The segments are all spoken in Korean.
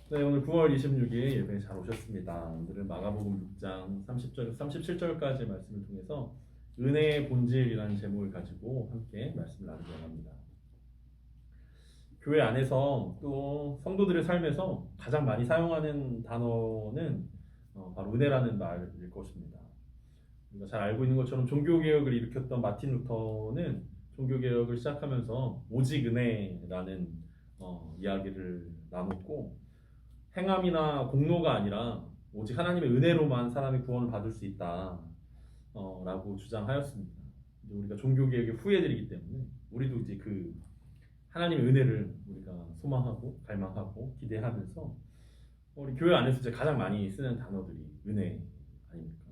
네, 오늘 9월 26일 예배에 잘 오셨습니다. 오늘은 마가복음 6장 30절, 37절까지 말씀을 통해서 은혜의 본질이라는 제목을 가지고 함께 말씀을 나누려고 합니다. 교회 안에서 또 성도들의 삶에서 가장 많이 사용하는 단어는 바로 은혜라는 말일 것입니다. 우리가 잘 알고 있는 것처럼 종교개혁을 일으켰던 마틴 루터는 종교개혁을 시작하면서 오직 은혜라는 이야기를 나눴고, 행함이나 공로가 아니라 오직 하나님의 은혜로만 사람이 구원을 받을 수 있다 라고 주장하였습니다. 이제 우리가 종교개혁의 후예들이기 때문에 우리도 이제 그 하나님의 은혜를 우리가 소망하고 갈망하고 기대하면서 우리 교회 안에서 이제 가장 많이 쓰는 단어들이 은혜 아닙니까?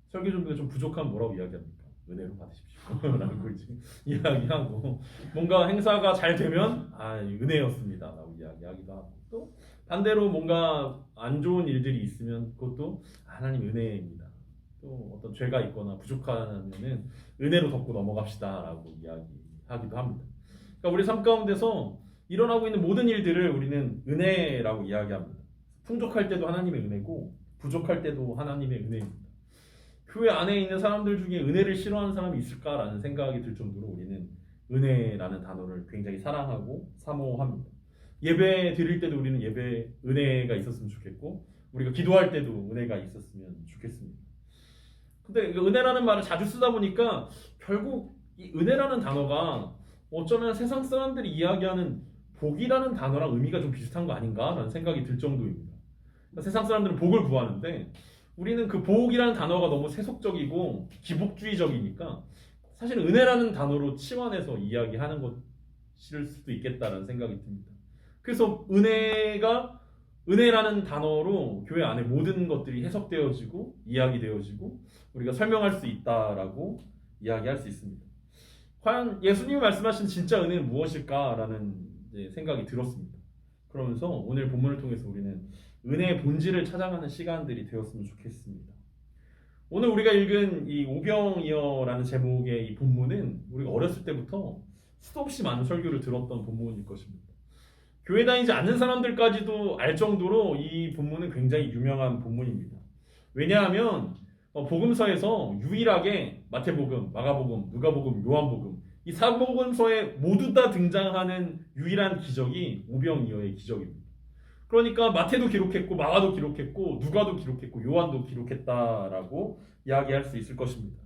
설교 준비가 좀 부족하면 뭐라고 이야기합니까? 은혜로 받으십시오 라고 이제 이야기하고, 뭔가 행사가 잘 되면 은혜였습니다 라고 이야기하기도 하고, 또 반대로 뭔가 안 좋은 일들이 있으면 그것도 하나님 은혜입니다. 또 어떤 죄가 있거나 부족하면은 은혜로 덮고 넘어갑시다 라고 이야기하기도 합니다. 그러니까 우리 삶 가운데서 일어나고 있는 모든 일들을 우리는 은혜라고 이야기합니다. 풍족할 때도 하나님의 은혜고 부족할 때도 하나님의 은혜입니다. 교회 안에 있는 사람들 중에 은혜를 싫어하는 사람이 있을까라는 생각이 들 정도로 우리는 은혜라는 단어를 굉장히 사랑하고 사모합니다. 예배 드릴 때도 우리는 예배 은혜가 있었으면 좋겠고, 우리가 기도할 때도 은혜가 있었으면 좋겠습니다. 근데 은혜라는 말을 자주 쓰다 보니까 결국 이 은혜라는 단어가 어쩌면 세상 사람들이 이야기하는 복이라는 단어랑 의미가 좀 비슷한 거 아닌가라는 생각이 들 정도입니다. 그러니까 세상 사람들은 복을 구하는데 우리는 그 복이라는 단어가 너무 세속적이고 기복주의적이니까 사실 은혜라는 단어로 치환해서 이야기하는 것일 수도 있겠다라는 생각이 듭니다. 그래서 은혜라는 단어로 교회 안에 모든 것들이 해석되어지고 이야기되어지고 우리가 설명할 수 있다라고 이야기할 수 있습니다. 과연 예수님이 말씀하신 진짜 은혜는 무엇일까라는 생각이 들었습니다. 그러면서 오늘 본문을 통해서 우리는 은혜의 본질을 찾아가는 시간들이 되었으면 좋겠습니다. 오늘 우리가 읽은 이 오병이어라는 제목의 이 본문은 우리가 어렸을 때부터 수도 없이 많은 설교를 들었던 본문일 것입니다. 교회 다니지 않는 사람들까지도 알 정도로 이 본문은 굉장히 유명한 본문입니다. 왜냐하면 복음서에서 유일하게 마태복음, 마가복음, 누가복음, 요한복음 이 사복음서에 모두 다 등장하는 유일한 기적이 오병이어의 기적입니다. 그러니까 마태도 기록했고 마가도 기록했고 누가도 기록했고 요한도 기록했다라고 이야기할 수 있을 것입니다.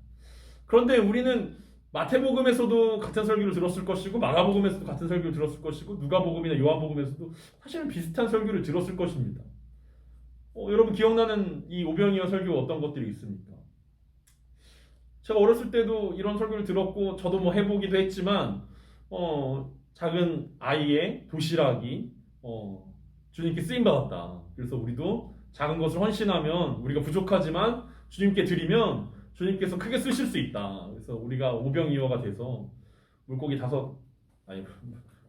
그런데 우리는 마태복음에서도 같은 설교를 들었을 것이고 마가복음에서도 같은 설교를 들었을 것이고 누가복음이나 요한복음에서도 사실은 비슷한 설교를 들었을 것입니다. 여러분 기억나는 이 오병이어 설교 어떤 것들이 있습니까? 제가 어렸을 때도 이런 설교를 들었고 저도 뭐 해보기도 했지만 작은 아이의 도시락이 주님께 쓰임받았다. 그래서 우리도 작은 것을 헌신하면 우리가 부족하지만 주님께 드리면 주님께서 크게 쓰실 수 있다. 그래서 우리가 오병이어가 돼서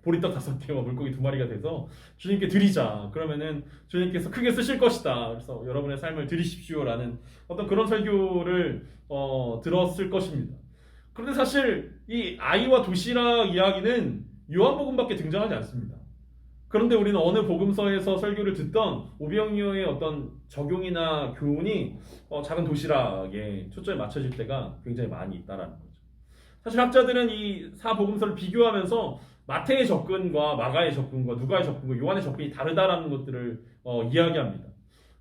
보리떡 5개와 물고기 2마리가 돼서 주님께 드리자. 그러면은 주님께서 크게 쓰실 것이다. 그래서 여러분의 삶을 드리십시오라는 어떤 그런 설교를 들었을 것입니다. 그런데 사실 이 아이와 도시락 이야기는 요한복음밖에 등장하지 않습니다. 그런데 우리는 어느 복음서에서 설교를 듣던 오병이어의 어떤 적용이나 교훈이 작은 도시락에 초점이 맞춰질 때가 굉장히 많이 있다라는 거죠. 사실 학자들은 이 사복음서를 비교하면서 마태의 접근과 마가의 접근과 누가의 접근과 요한의 접근이 다르다라는 것들을 이야기합니다.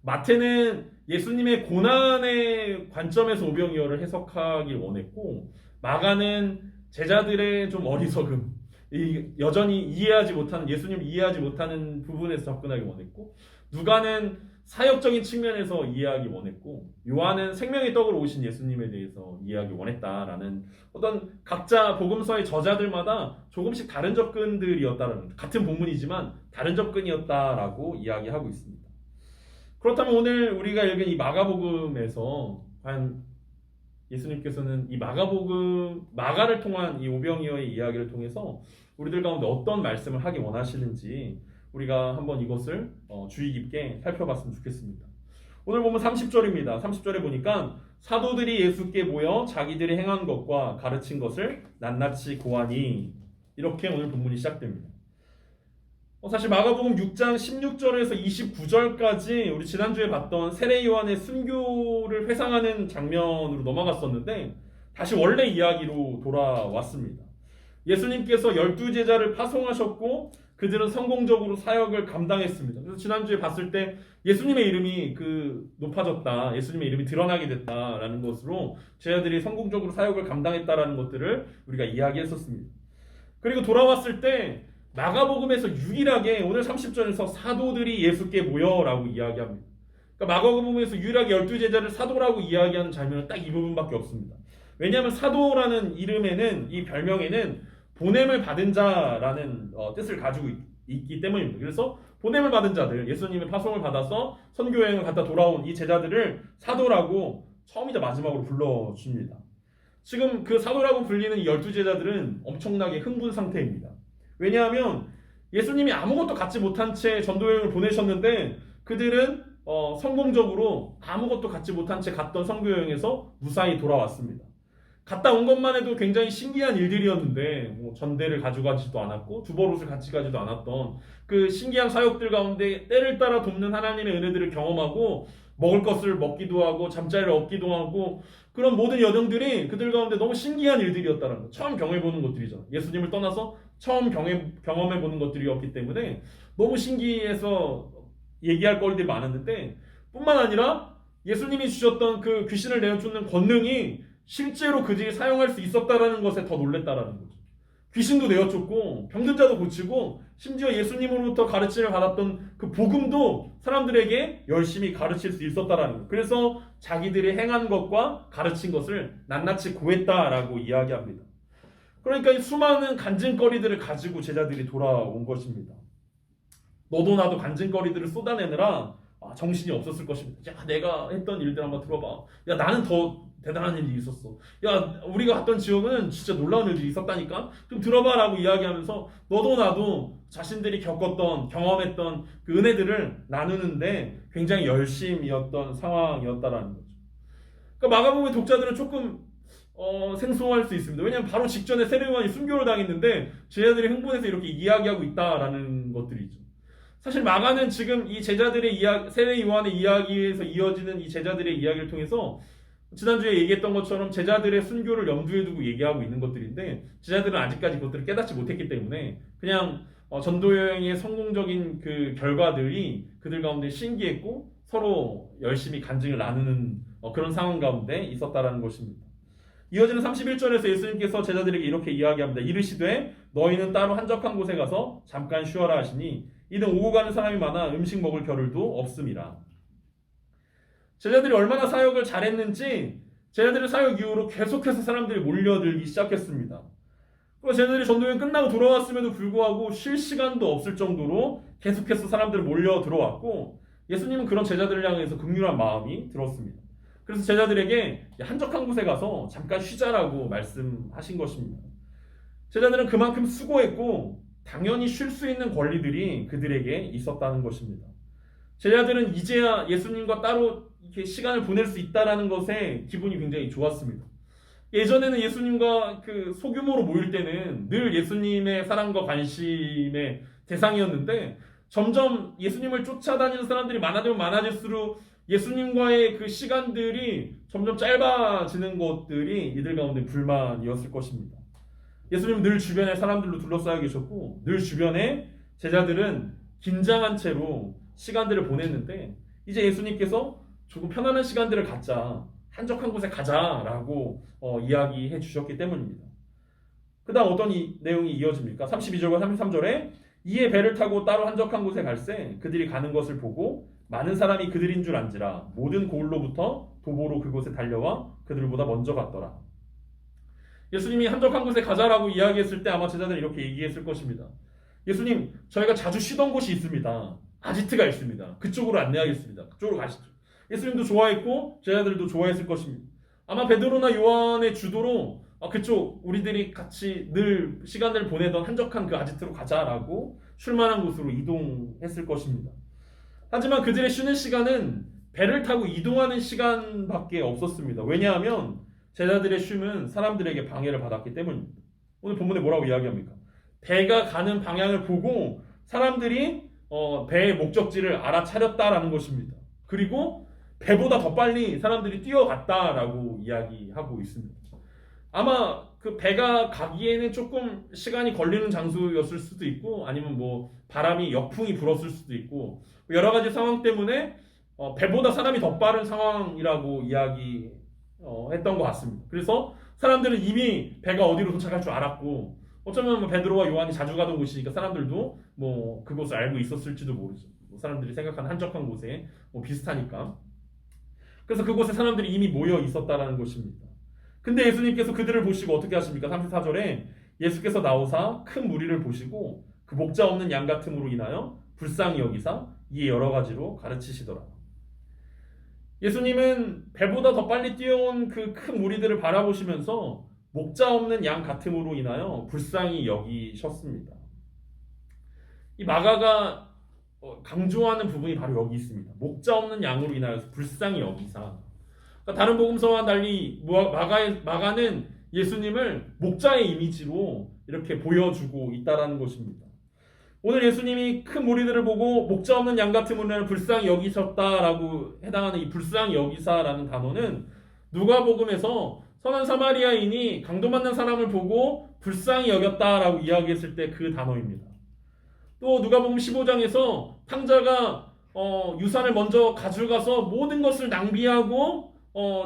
마태는 예수님의 고난의 관점에서 오병이어를 해석하길 원했고, 마가는 제자들의 좀 어리석음, 여전히 이해하지 못하는, 예수님을 이해하지 못하는 부분에서 접근하기 원했고, 누가는 사역적인 측면에서 이해하기 원했고, 요한은 생명의 떡으로 오신 예수님에 대해서 이해하기 원했다라는 어떤 각자 복음서의 저자들마다 조금씩 다른 접근들이었다라는, 같은 본문이지만 다른 접근이었다라고 이야기하고 있습니다. 그렇다면 오늘 우리가 읽은 이 마가복음에서 과연 예수님께서는 이 마가를 통한 이 오병이어의 이야기를 통해서 우리들 가운데 어떤 말씀을 하기 원하시는지 우리가 한번 이것을 주의 깊게 살펴봤으면 좋겠습니다. 오늘 보면 30절입니다. 30절에 보니까 사도들이 예수께 모여 자기들이 행한 것과 가르친 것을 낱낱이 고하니, 이렇게 오늘 본문이 시작됩니다. 사실 마가복음 6장 16절에서 29절까지 우리 지난주에 봤던 세례 요한의 순교를 회상하는 장면으로 넘어갔었는데 다시 원래 이야기로 돌아왔습니다. 예수님께서 12제자를 파송하셨고 그들은 성공적으로 사역을 감당했습니다. 그래서 지난주에 봤을 때 예수님의 이름이 높아졌다, 예수님의 이름이 드러나게 됐다라는 것으로 제자들이 성공적으로 사역을 감당했다라는 것들을 우리가 이야기했었습니다. 그리고 돌아왔을 때 마가복음에서 유일하게 오늘 30절에서 사도들이 예수께 모여라고 이야기합니다. 그러니까 마가복음에서 유일하게 12제자를 사도라고 이야기하는 장면은 딱 이 부분밖에 없습니다. 왜냐하면 사도라는 이름에는, 이 별명에는 보냄을 받은 자라는 뜻을 가지고 있기 때문입니다. 그래서 보냄을 받은 자들, 예수님의 파송을 받아서 선교여행을 갔다 돌아온 이 제자들을 사도라고 처음이자 마지막으로 불러줍니다. 지금 그 사도라고 불리는 이 12제자들은 엄청나게 흥분 상태입니다. 왜냐하면 예수님이 아무것도 갖지 못한 채 전도여행을 보내셨는데 그들은 성공적으로 아무것도 갖지 못한 채 갔던 선교여행에서 무사히 돌아왔습니다. 갔다 온 것만 해도 굉장히 신기한 일들이었는데 전대를 가져가지도 않았고 두버릇을 같이 가지도 않았던 그 신기한 사역들 가운데 때를 따라 돕는 하나님의 은혜들을 경험하고 먹을 것을 먹기도 하고 잠자리를 얻기도 하고 그런 모든 여정들이 그들 가운데 너무 신기한 일들이었다는 거. 처음 경험해보는 것들이죠. 예수님을 떠나서 처음 경험해보는 것들이었기 때문에 너무 신기해서 얘기할 거리들이 많았는데 뿐만 아니라 예수님이 주셨던 그 귀신을 내어쫓는 권능이 실제로 그들이 사용할 수 있었다라는 것에 더 놀랬다라는 거죠. 귀신도 내어쫓고 병든 자도 고치고 심지어 예수님으로부터 가르침을 받았던 그 복음도 사람들에게 열심히 가르칠 수 있었다라는 것. 그래서 자기들이 행한 것과 가르친 것을 낱낱이 고했다라고 이야기합니다. 그러니까 이 수많은 간증거리들을 가지고 제자들이 돌아온 것입니다. 너도 나도 간증거리들을 쏟아내느라 정신이 없었을 것입니다. 야, 내가 했던 일들 한번 들어봐. 야, 나는 더 대단한 일이 있었어. 야, 우리가 갔던 지역은 진짜 놀라운 일들이 있었다니까? 좀 들어봐라고 이야기하면서 너도 나도 자신들이 겪었던, 경험했던 그 은혜들을 나누는데 굉장히 열심이었던 상황이었다라는 거죠. 그러니까 마가복음의 독자들은 조금 생소할 수 있습니다. 왜냐하면 바로 직전에 세례 요한이 순교를 당했는데 제자들이 흥분해서 이렇게 이야기하고 있다라는 것들이죠. 사실 마가는 지금 이 제자들의 세례 요한의 이야기에서 이어지는 이 제자들의 이야기를 통해서 지난주에 얘기했던 것처럼 제자들의 순교를 염두에 두고 얘기하고 있는 것들인데 제자들은 아직까지 그것들을 깨닫지 못했기 때문에 그냥 전도여행의 성공적인 그 결과들이 그들 가운데 신기했고 서로 열심히 간증을 나누는 그런 상황 가운데 있었다라는 것입니다. 이어지는 31절에서 예수님께서 제자들에게 이렇게 이야기합니다. 이르시되 너희는 따로 한적한 곳에 가서 잠깐 쉬어라 하시니 이는 오고 가는 사람이 많아 음식 먹을 겨를도 없음이라. 제자들이 얼마나 사역을 잘했는지 제자들의 사역 이후로 계속해서 사람들이 몰려들기 시작했습니다. 그리고 제자들이 전도여행 끝나고 돌아왔음에도 불구하고 쉴 시간도 없을 정도로 계속해서 사람들이 몰려 들어왔고 예수님은 그런 제자들을 향해서 긍휼한 마음이 들었습니다. 그래서 제자들에게 한적한 곳에 가서 잠깐 쉬자라고 말씀하신 것입니다. 제자들은 그만큼 수고했고 당연히 쉴 수 있는 권리들이 그들에게 있었다는 것입니다. 제자들은 이제야 예수님과 따로 이렇게 시간을 보낼 수 있다는 것에 기분이 굉장히 좋았습니다. 예전에는 예수님과 소규모로 모일 때는 늘 예수님의 사랑과 관심의 대상이었는데 점점 예수님을 쫓아다니는 사람들이 많아지면 많아질수록 예수님과의 그 시간들이 점점 짧아지는 것들이 이들 가운데 불만이었을 것입니다. 예수님은 늘 주변에 사람들로 둘러싸여 계셨고 늘 주변에 제자들은 긴장한 채로 시간들을 보냈는데 이제 예수님께서 조금 편안한 시간들을 갖자, 한적한 곳에 가자라고 이야기해 주셨기 때문입니다. 그 다음 어떤 내용이 이어집니까? 32절과 33절에 이에 배를 타고 따로 한적한 곳에 갈새 그들이 가는 것을 보고 많은 사람이 그들인 줄 안지라 모든 고을로부터 도보로 그곳에 달려와 그들보다 먼저 갔더라. 예수님이 한적한 곳에 가자라고 이야기했을 때 아마 제자들이 이렇게 얘기했을 것입니다. 예수님, 저희가 자주 쉬던 곳이 있습니다. 아지트가 있습니다. 그쪽으로 안내하겠습니다. 그쪽으로 가시죠. 예수님도 좋아했고 제자들도 좋아했을 것입니다. 아마 베드로나 요한의 주도로 그쪽 우리들이 같이 늘 시간을 보내던 한적한 그 아지트로 가자라고 쉴만한 곳으로 이동했을 것입니다. 하지만 그들의 쉬는 시간은 배를 타고 이동하는 시간밖에 없었습니다. 왜냐하면 제자들의 쉼은 사람들에게 방해를 받았기 때문입니다. 오늘 본문에 뭐라고 이야기합니까? 배가 가는 방향을 보고 사람들이 배의 목적지를 알아차렸다라는 것입니다. 그리고 배보다 더 빨리 사람들이 뛰어갔다라고 이야기하고 있습니다. 아마 그 배가 가기에는 조금 시간이 걸리는 장소였을 수도 있고, 아니면 뭐 바람이 역풍이 불었을 수도 있고, 여러 가지 상황 때문에 배보다 사람이 더 빠른 상황이라고 이야기했던 것 같습니다. 그래서 사람들은 이미 배가 어디로 도착할 줄 알았고, 어쩌면 뭐 베드로와 요한이 자주 가던 곳이니까 사람들도 뭐 그곳을 알고 있었을지도 모르죠. 뭐 사람들이 생각하는 한적한 곳에 뭐 비슷하니까. 그래서 그곳에 사람들이 이미 모여 있었다라는 것입니다. 근데 예수님께서 그들을 보시고 어떻게 하십니까? 34절에 예수께서 나오사 큰 무리를 보시고 그 목자 없는 양 같음으로 인하여 불쌍히 여기사 이에 여러 가지로 가르치시더라. 예수님은 배보다 더 빨리 뛰어온 그 큰 무리들을 바라보시면서 목자 없는 양 같음으로 인하여 불쌍히 여기셨습니다. 이 마가가 강조하는 부분이 바로 여기 있습니다. 목자 없는 양으로 인하여 불쌍히 여기사. 그러니까 다른 복음서와 달리 마가는 예수님을 목자의 이미지로 이렇게 보여주고 있다라는 것입니다. 오늘 예수님이 큰 무리들을 보고 목자 없는 양 같음으로 인하여 불쌍히 여기셨다라고 해당하는 이 불쌍히 여기사라는 단어는 누가복음에서 선한 사마리아인이 강도 만난 사람을 보고 불쌍히 여겼다라고 이야기했을 때 그 단어입니다. 또 누가복음 15장에서 탕자가 유산을 먼저 가져가서 모든 것을 낭비하고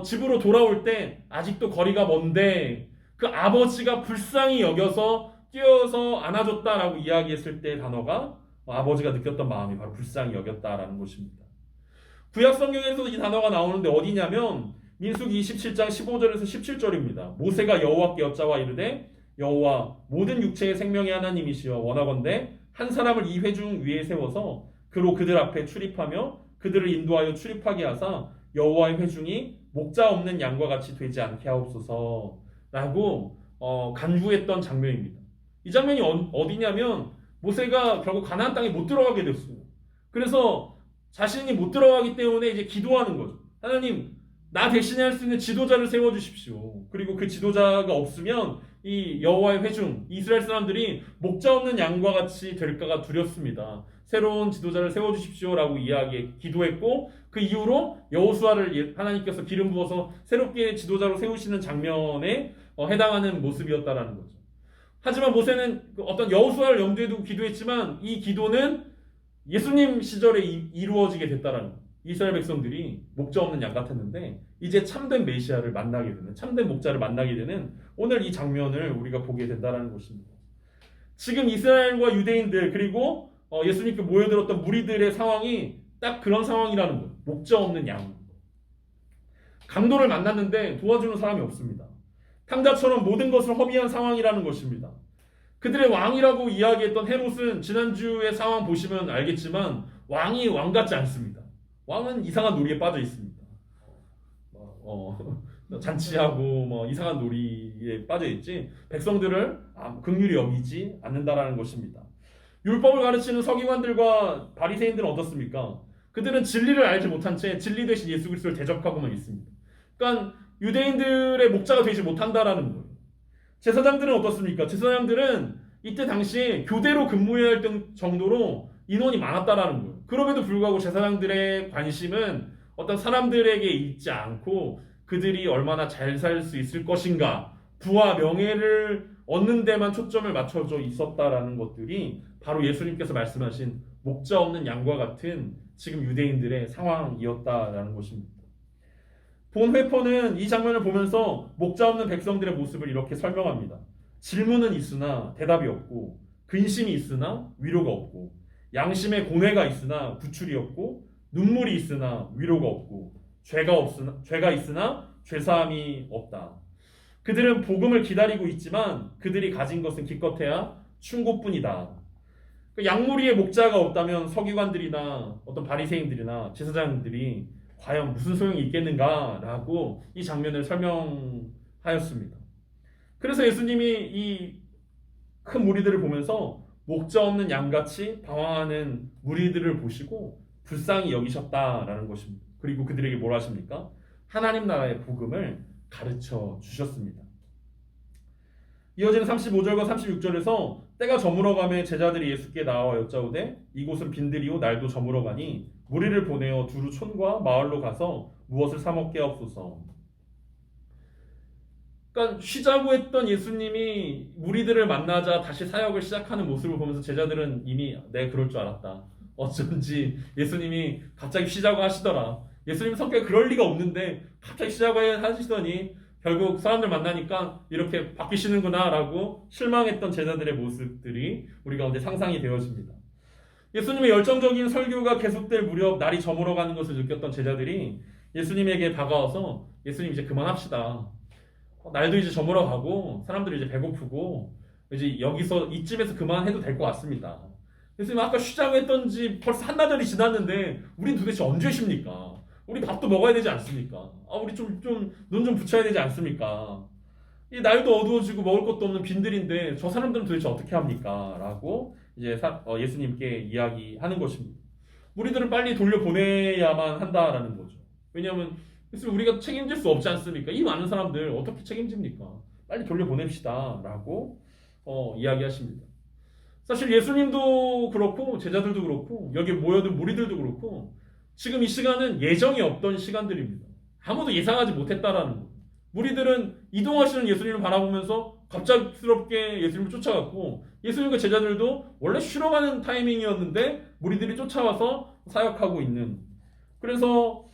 집으로 돌아올 때 아직도 거리가 먼데 그 아버지가 불쌍히 여겨서 뛰어서 안아줬다라고 이야기했을 때 단어가 아버지가 느꼈던 마음이 바로 불쌍히 여겼다라는 것입니다. 구약 성경에서도 이 단어가 나오는데 어디냐면 민수기 27장 15절에서 17절입니다. 모세가 여호와께 여짜와 이르되 여호와 모든 육체의 생명의 하나님이시여 원하건대 한 사람을 이 회중 위에 세워서 그로 그들 앞에 출입하며 그들을 인도하여 출입하게 하사 여호와의 회중이 목자 없는 양과 같이 되지 않게 하옵소서라고 간구했던 장면입니다. 이 장면이 어디냐면 모세가 결국 가나안 땅에 못 들어가게 됐어요. 그래서 자신이 못 들어가기 때문에 이제 기도하는 거죠. 하나님, 나 대신에 할 수 있는 지도자를 세워주십시오. 그리고 그 지도자가 없으면 이 여호와의 회중, 이스라엘 사람들이 목자 없는 양과 같이 될까가 두렵습니다. 새로운 지도자를 세워주십시오라고 기도했고 그 이후로 여호수아를 하나님께서 기름 부어서 새롭게 지도자로 세우시는 장면에 해당하는 모습이었다라는 거죠. 하지만 모세는 어떤 여호수아를 염두에 두고 기도했지만 이 기도는 예수님 시절에 이루어지게 됐다라는 거예요. 이스라엘 백성들이 목자 없는 양 같았는데 이제 참된 메시아를 만나게 되는, 참된 목자를 만나게 되는 오늘 이 장면을 우리가 보게 된다는 것입니다. 지금 이스라엘과 유대인들 그리고 예수님께 모여들었던 무리들의 상황이 딱 그런 상황이라는 거예요. 목자 없는 양. 강도를 만났는데 도와주는 사람이 없습니다. 탕자처럼 모든 것을 허비한 상황이라는 것입니다. 그들의 왕이라고 이야기했던 헤롯은 지난주의 상황 보시면 알겠지만 왕이 왕 같지 않습니다. 왕은 이상한 놀이에 빠져 있습니다. 잔치하고 뭐 이상한 놀이에 빠져 있지 백성들을 긍휼히 여기지 않는다라는 것입니다. 율법을 가르치는 서기관들과 바리새인들은 어떻습니까? 그들은 진리를 알지 못한 채 진리 대신 예수 그리스도를 대적하고만 있습니다. 그러니까 유대인들의 목자가 되지 못한다라는 거예요. 제사장들은 어떻습니까? 제사장들은 이때 당시에 교대로 근무해야 할 정도로 인원이 많았다라는 거예요. 그럼에도 불구하고 제사장들의 관심은 어떤 사람들에게 있지 않고 그들이 얼마나 잘 살 수 있을 것인가, 부와 명예를 얻는 데만 초점을 맞춰져 있었다라는 것들이 바로 예수님께서 말씀하신 목자 없는 양과 같은 지금 유대인들의 상황이었다라는 것입니다. 본 회포는 이 장면을 보면서 목자 없는 백성들의 모습을 이렇게 설명합니다. 질문은 있으나 대답이 없고, 근심이 있으나 위로가 없고, 양심의 고뇌가 있으나 구출이 없고, 눈물이 있으나 위로가 없고, 죄가 있으나 죄사함이 없다. 그들은 복음을 기다리고 있지만 그들이 가진 것은 기껏해야 충고뿐이다. 양무리의 목자가 없다면 서기관들이나 어떤 바리새인들이나 제사장들이 과연 무슨 소용이 있겠는가라고 이 장면을 설명하였습니다. 그래서 예수님이 이 큰 무리들을 보면서 목자 없는 양같이 방황하는 무리들을 보시고 불쌍히 여기셨다라는 것입니다. 그리고 그들에게 뭘 하십니까? 하나님 나라의 복음을 가르쳐 주셨습니다. 이어지는 35절과 36절에서 때가 저물어가매 제자들이 예수께 나와 여짜오되 이곳은 빈들이요 날도 저물어가니 무리를 보내어 두루 촌과 마을로 가서 무엇을 사 먹게 하옵소서. 그러니까 쉬자고 했던 예수님이 무리들을 만나자 다시 사역을 시작하는 모습을 보면서 제자들은 이미 내가 그럴 줄 알았다. 어쩐지 예수님이 갑자기 쉬자고 하시더라. 예수님 성격이 그럴 리가 없는데 갑자기 쉬자고 하시더니 결국 사람들 만나니까 이렇게 바뀌시는구나 라고 실망했던 제자들의 모습들이 우리 가운데 상상이 되어집니다. 예수님의 열정적인 설교가 계속될 무렵 날이 저물어가는 것을 느꼈던 제자들이 예수님에게 다가와서 예수님 이제 그만합시다. 날도 이제 저물어가고 사람들이 이제 배고프고 이제 여기서 이쯤에서 그만해도 될 것 같습니다. 예수님 아까 쉬자고 했던지 벌써 한나절이 지났는데 우린 도대체 언제 쉽니까? 우리 밥도 먹어야 되지 않습니까? 우리 눈 좀 붙여야 되지 않습니까? 이 날도 어두워지고 먹을 것도 없는 빈들인데 저 사람들은 도대체 어떻게 합니까? 라고 이제 예수님께 이야기하는 것입니다. 우리들은 빨리 돌려보내야만 한다라는 거죠. 왜냐하면 예수님 우리가 책임질 수 없지 않습니까? 이 많은 사람들 어떻게 책임집니까? 빨리 돌려보냅시다 라고 이야기하십니다. 사실 예수님도 그렇고 제자들도 그렇고 여기 모여든 무리들도 그렇고 지금 이 시간은 예정이 없던 시간들입니다. 아무도 예상하지 못했다라는 거예요. 무리들은 이동하시는 예수님을 바라보면서 갑작스럽게 예수님을 쫓아갔고 예수님과 제자들도 원래 쉬러 가는 타이밍이었는데 무리들이 쫓아와서 사역하고 있는, 그래서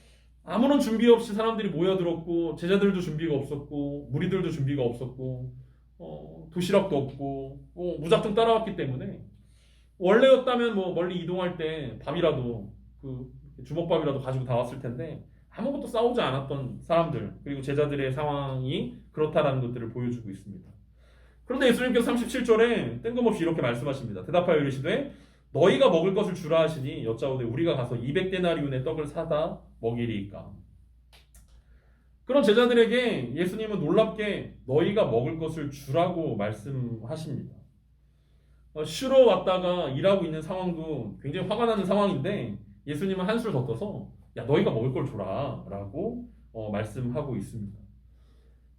아무런 준비 없이 사람들이 모여들었고 제자들도 준비가 없었고 무리들도 준비가 없었고 도시락도 없고 무작정 따라왔기 때문에 원래였다면 멀리 이동할 때 밥이라도 주먹밥이라도 가지고 다 왔을 텐데 아무것도 싸우지 않았던 사람들 그리고 제자들의 상황이 그렇다라는 것들을 보여주고 있습니다. 그런데 예수님께서 37절에 뜬금없이 이렇게 말씀하십니다. 대답하여 이르시되 너희가 먹을 것을 주라 하시니 여짜오되 우리가 가서 200데나리온의 떡을 사다 먹이리이까. 그런 제자들에게 예수님은 놀랍게 너희가 먹을 것을 주라고 말씀하십니다. 쉬러 왔다가 일하고 있는 상황도 굉장히 화가 나는 상황인데 예수님은 한술 더 떠서 야 너희가 먹을 걸 줘라 라고 말씀하고 있습니다.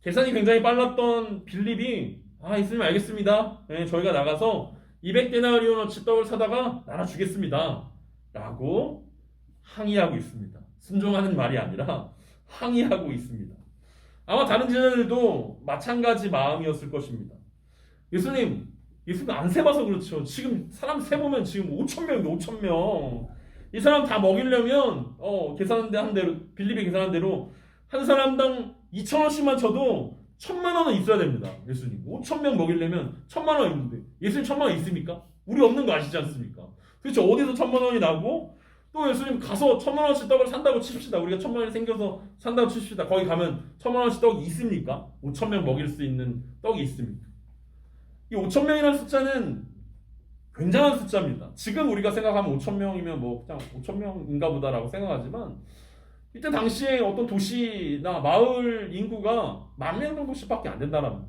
계산이 굉장히 빨랐던 빌립이 예수님 알겠습니다. 네, 저희가 나가서 200데나리온어치 떡을 사다가 나눠주겠습니다 라고 항의하고 있습니다. 순종하는 말이 아니라 항의하고 있습니다. 아마 다른 제자들도 마찬가지 마음이었을 것입니다. 예수님 안 세봐서 그렇죠. 지금 사람 세보면 지금 5,000명입니다. 5,000명. 이 사람 다 먹이려면 계산한 대로 빌립이 계산한 대로 한 사람당 2,000원씩만 쳐도 1,000,000원은 있어야 됩니다. 예수님 5,000명 먹이려면 1,000,000원 있는데 예수님 1,000,000원 있습니까? 우리 없는 거 아시지 않습니까? 도대체 어디서 1,000,000원이 나고 또 예수님 가서 1,000,000원어치 떡을 산다고 칩시다. 우리가 1,000,000원이 생겨서 산다고 칩시다. 거기 가면 1,000,000원어치 떡이 있습니까? 5,000명 먹일 수 있는 떡이 있습니까? 이 5,000명이라는 숫자는 굉장한 숫자입니다. 지금 우리가 생각하면 5,000명이면 그냥 5,000명인가 보다라고 생각하지만 이때 당시에 어떤 도시나 마을 인구가 10,000명 정도씩밖에 안 된다는 거예요.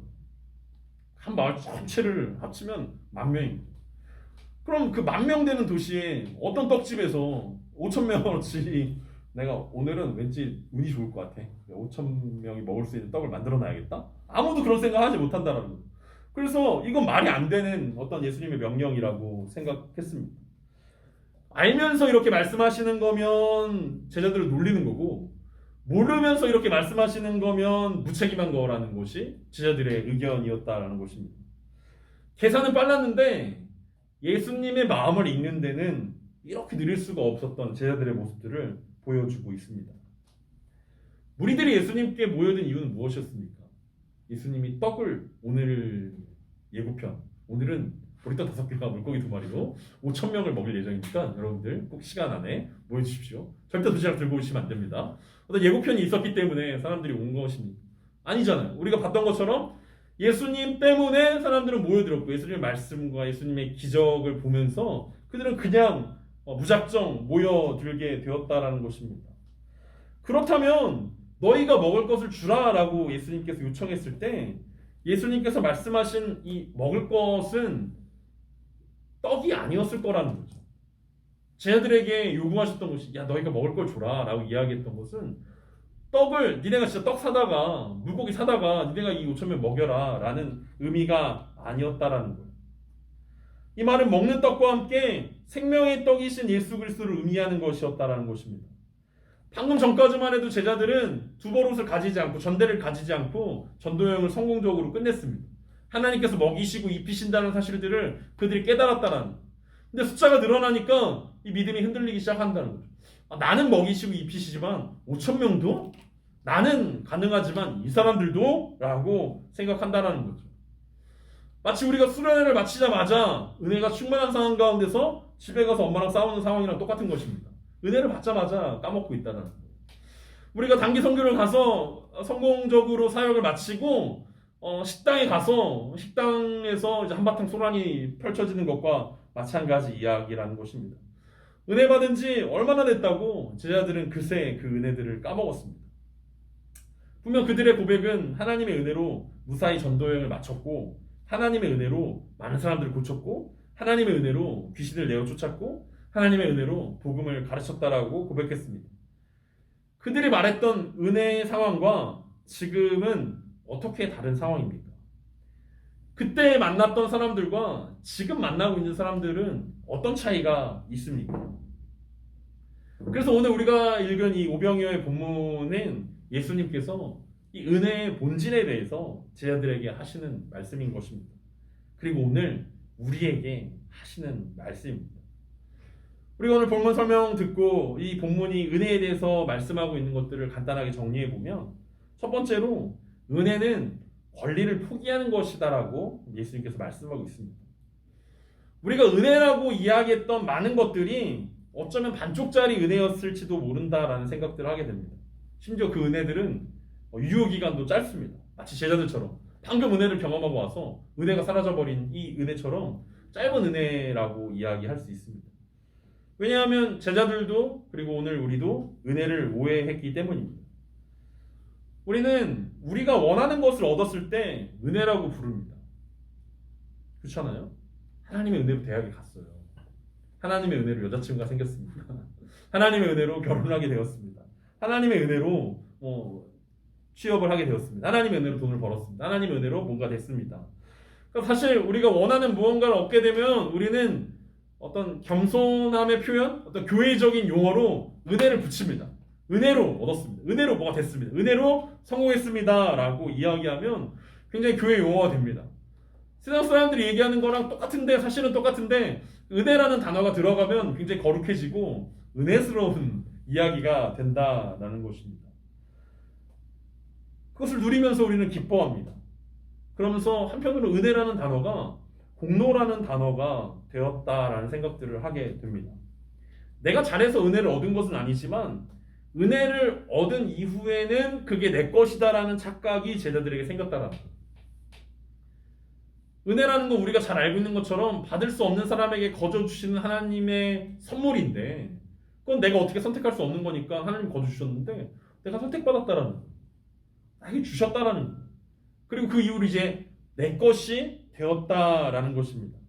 한 마을 전체를 합치면 10,000명입니다. 그럼 그 10,000명 되는 도시에 어떤 떡집에서 5,000명어치 내가 오늘은 왠지 운이 좋을 것 같아. 5,000명이 먹을 수 있는 떡을 만들어 놔야겠다. 아무도 그런 생각하지 못한다는 거예요. 그래서 이건 말이 안 되는 어떤 예수님의 명령이라고 생각했습니다. 알면서 이렇게 말씀하시는 거면 제자들을 놀리는 거고 모르면서 이렇게 말씀하시는 거면 무책임한 거라는 것이 제자들의 의견이었다라는 것입니다. 계산은 빨랐는데 예수님의 마음을 읽는 데는 이렇게 느릴 수가 없었던 제자들의 모습들을 보여주고 있습니다. 무리들이 예수님께 모여든 이유는 무엇이었습니까? 예수님이 떡을 오늘 예고편 오늘은 보리떡 5개와 물고기 2마리로 5,000명을 먹일 예정이니까 여러분들 꼭 시간 안에 모여주십시오. 절대 도시락 들고 오시면 안 됩니다. 어떤 예고편이 있었기 때문에 사람들이 온 것입니다. 아니잖아요. 우리가 봤던 것처럼 예수님 때문에 사람들은 모여들었고 예수님의 말씀과 예수님의 기적을 보면서 그들은 그냥 무작정 모여들게 되었다라는 것입니다. 그렇다면 너희가 먹을 것을 주라라고 예수님께서 요청했을 때 예수님께서 말씀하신 이 먹을 것은 떡이 아니었을 거라는 거죠. 제자들에게 요구하셨던 것이 야 너희가 먹을 걸 줘라 라고 이야기했던 것은 떡을 니네가 진짜 떡 사다가 물고기 사다가 니네가 이 5,000명 먹여라 라는 의미가 아니었다라는 거예요. 이 말은 먹는 떡과 함께 생명의 떡이신 예수 그리스도를 의미하는 것이었다라는 것입니다. 방금 전까지만 해도 제자들은 두버릇을 가지지 않고 전대를 가지지 않고 전도 여행을 성공적으로 끝냈습니다. 하나님께서 먹이시고 입히신다는 사실들을 그들이 깨달았다라는 거예요. 근데 숫자가 늘어나니까 이 믿음이 흔들리기 시작한다는 거죠. 나는 먹이시고 입히시지만 5천 명도? 나는 가능하지만 이 사람들도? 라고 생각한다라는 거죠. 마치 우리가 수련회를 마치자마자 은혜가 충만한 상황 가운데서 집에 가서 엄마랑 싸우는 상황이랑 똑같은 것입니다. 은혜를 받자마자 까먹고 있다는 거예요. 우리가 단기 선교를 가서 성공적으로 사역을 마치고 식당에 가서 식당에서 이제 한바탕 소란이 펼쳐지는 것과 마찬가지 이야기라는 것입니다. 은혜 받은 지 얼마나 됐다고 제자들은 그새 그 은혜들을 까먹었습니다. 분명 그들의 고백은 하나님의 은혜로 무사히 전도여행을 마쳤고 하나님의 은혜로 많은 사람들을 고쳤고 하나님의 은혜로 귀신을 내어 쫓았고 하나님의 은혜로 복음을 가르쳤다라고 고백했습니다. 그들이 말했던 은혜의 상황과 지금은 어떻게 다른 상황입니까? 그때 만났던 사람들과 지금 만나고 있는 사람들은 어떤 차이가 있습니까? 그래서 오늘 우리가 읽은 이 오병이어의 본문은 예수님께서 이 은혜의 본질에 대해서 제자들에게 하시는 말씀인 것입니다. 그리고 오늘 우리에게 하시는 말씀입니다. 우리가 오늘 본문 설명 듣고 이 본문이 은혜에 대해서 말씀하고 있는 것들을 간단하게 정리해 보면 첫 번째로 은혜는 권리를 포기하는 것이다라고 예수님께서 말씀하고 있습니다. 우리가 은혜라고 이야기했던 많은 것들이 어쩌면 반쪽짜리 은혜였을지도 모른다라는 생각들을 하게 됩니다. 심지어 그 은혜들은 유효기간도 짧습니다. 마치 제자들처럼 방금 은혜를 경험하고 와서 은혜가 사라져버린 이 은혜처럼 짧은 은혜라고 이야기할 수 있습니다. 왜냐하면 제자들도 그리고 오늘 우리도 은혜를 오해했기 때문입니다. 우리는 우리가 원하는 것을 얻었을 때 은혜라고 부릅니다. 그렇잖아요? 하나님의 은혜로 대학에 갔어요. 하나님의 은혜로 여자친구가 생겼습니다. 하나님의 은혜로 결혼하게 되었습니다. 하나님의 은혜로 취업을 하게 되었습니다. 하나님의 은혜로 돈을 벌었습니다. 하나님의 은혜로 뭔가 됐습니다. 그러니까 사실 우리가 원하는 무언가를 얻게 되면 우리는 어떤 겸손함의 표현, 어떤 교회적인 용어로 은혜를 붙입니다. 은혜로 얻었습니다. 은혜로 뭐가 됐습니다. 은혜로 성공했습니다. 라고 이야기하면 굉장히 교회 용어가 됩니다. 세상 사람들이 얘기하는 거랑 똑같은데 사실은 똑같은데 은혜라는 단어가 들어가면 굉장히 거룩해지고 은혜스러운 이야기가 된다라는 것입니다. 그것을 누리면서 우리는 기뻐합니다. 그러면서 한편으로 은혜라는 단어가 공로라는 단어가 되었다라는 생각들을 하게 됩니다. 내가 잘해서 은혜를 얻은 것은 아니지만 은혜를 얻은 이후에는 그게 내 것이다라는 착각이 제자들에게 생겼다라는 거예요. 은혜라는 건 우리가 잘 알고 있는 것처럼 받을 수 없는 사람에게 거저 주시는 하나님의 선물인데 그건 내가 어떻게 선택할 수 없는 거니까 하나님이 거저 주셨는데 내가 선택받았다라는 거예요. 나에게 주셨다라는 거예요. 그리고 그 이후로 이제 내 것이 되었다라는 것입니다.